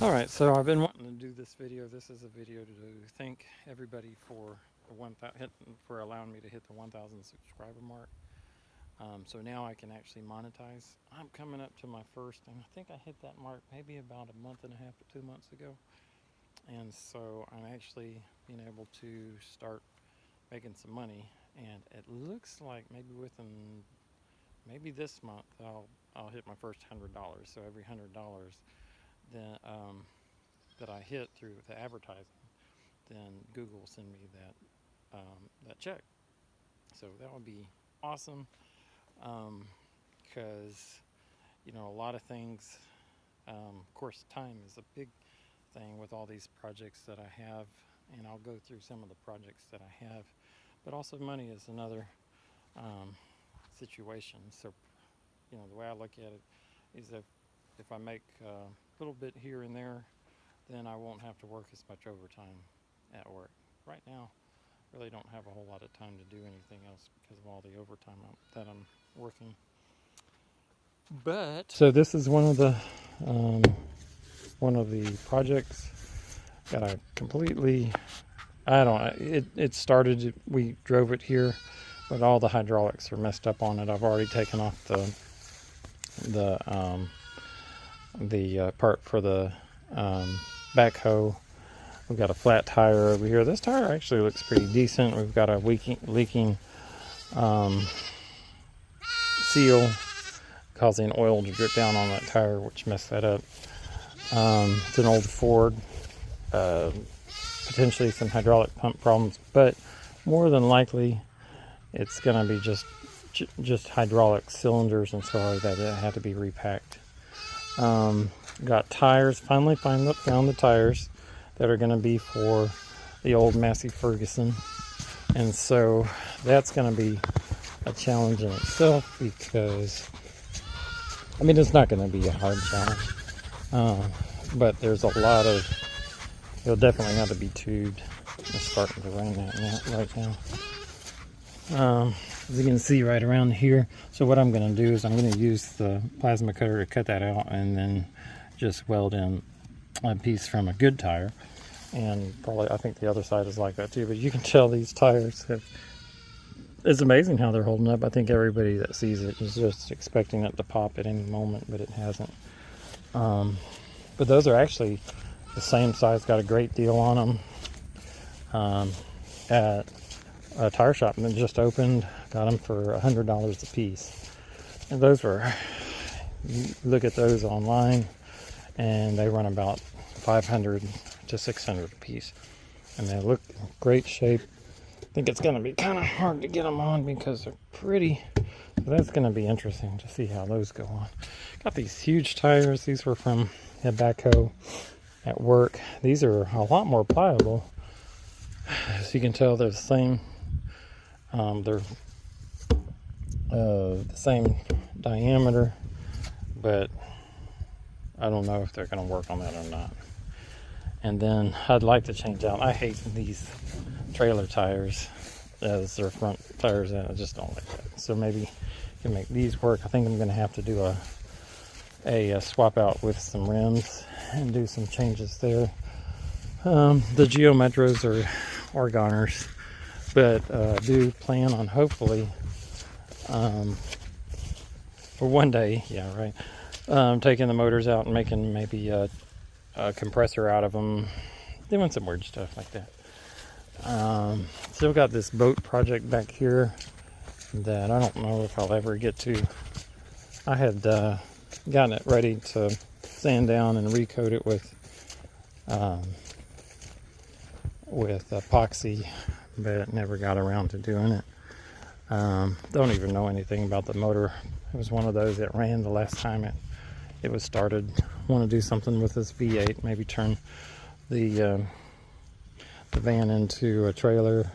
Alright, so I've been wanting to do this video. This is a video to thank everybody for for allowing me to hit the 1,000 subscriber mark. So now I can actually monetize. I'm coming up to my first, and I think I hit that mark maybe about a month and a half to 2 months ago. And so I'm actually being able to start making some money. And it looks like maybe this month I'll hit my first $100. So every $100 then that I hit through the advertising, then Google will send me that check. So that would be awesome, because a lot of things. Of course, time is a big thing with all these projects that I have, and I'll go through some of the projects that I have. But also, money is another situation. So, the way I look at it is if I make a little bit here and there, then I won't have to work as much overtime at work. Right now, really don't have a whole lot of time to do anything else because of all the overtime that I'm working. But so this is one of the projects that I completely. It started. We drove it here, but all the hydraulics are messed up on it. I've already taken off the part for the backhoe. We've got a flat tire over here. This tire actually looks pretty decent. We've got a leaking seal causing oil to drip down on that tire, which messed that up. It's an old Ford. Potentially some hydraulic pump problems, but more than likely it's going to be just hydraulic cylinders and so on that had to be repacked. Got tires. Finally found the tires that are going to be for the old Massey Ferguson, and so that's going to be a challenge in itself, because it's not going to be a hard challenge, but there's a lot of. It'll definitely have to be tubed. It's starting to rain right now. As you can see right around here. So what I'm going to do is I'm going to use the plasma cutter to cut that out, and then just weld in a piece from a good tire. And probably I think the other side is like that too. But you can tell these tires it's amazing how they're holding up. I think everybody that sees it is just expecting it to pop at any moment, but it hasn't. But those are actually the same size. Got a great deal on them at a tire shop that just opened. Got them for $100 a piece. And those were, look at those online, and they run about $500 to $600 a piece. And they look in great shape. I think it's going to be kind of hard to get them on because they're pretty. So that's going to be interesting to see how those go on. Got these huge tires. These were from a backhoe at work. These are a lot more pliable. As you can tell, they're the same. They're the same diameter, but I don't know if they're going to work on that or not. And then I'd like to change out. I hate these trailer tires as their front tires. I just don't like that. So maybe you can make these work. I think I'm going to have to do a swap out with some rims and do some changes there. The Geo Metros are Oregoners, but do plan on hopefully for one day, taking the motors out and making maybe a compressor out of them, doing some weird stuff like that. Still got this boat project back here that I don't know if I'll ever get to. I had gotten it ready to sand down and recoat it with epoxy, but never got around to doing it. Don't even know anything about the motor. It was one of those that ran the last time it was started. Want to do something with this V8, maybe turn the van into a trailer.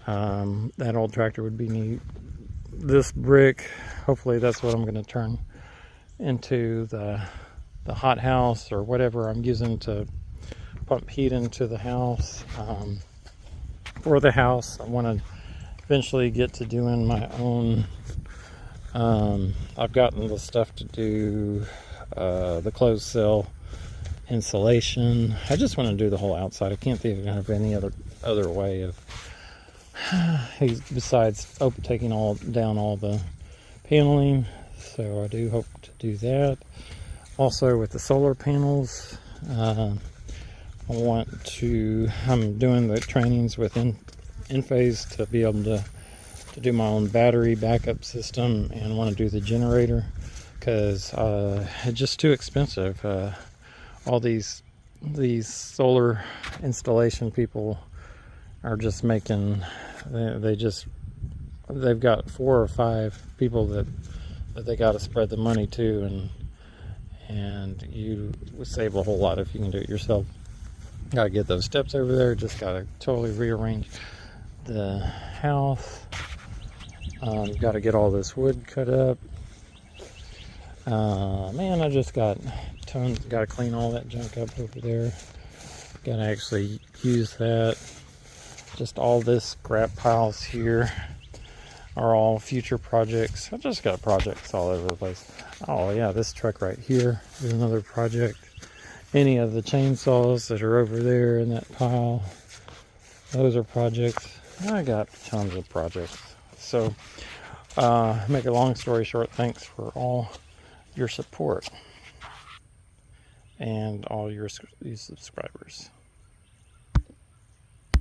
That old tractor would be neat. This brick, hopefully that's what I'm going to turn into the hot house or whatever I'm using to pump heat into the house. For the house, I want to eventually get to doing my own. I've gotten the stuff to do the closed cell insulation. I just want to do the whole outside. I can't think of any other way of besides taking down all the paneling. So I do hope to do that. Also with the solar panels, I'm doing the trainings with Enphase to be able to do my own battery backup system, and want to do the generator because it's just too expensive. All these solar installation people are just making, they've got 4 or 5 people that they got to spread the money to, and you would save a whole lot if you can do it yourself. Got to get those steps over there, just got to totally rearrange the house. Got to get all this wood cut up. Man, I just got tons. Got to clean all that junk up over there. Got to actually use that. Just all this scrap piles here are all future projects. I just got projects all over the place. Oh yeah, this truck right here is another project. Any of the chainsaws that are over there in that pile, those are projects. I got tons of projects. So, make a long story short, thanks for all your support and all your subscribers.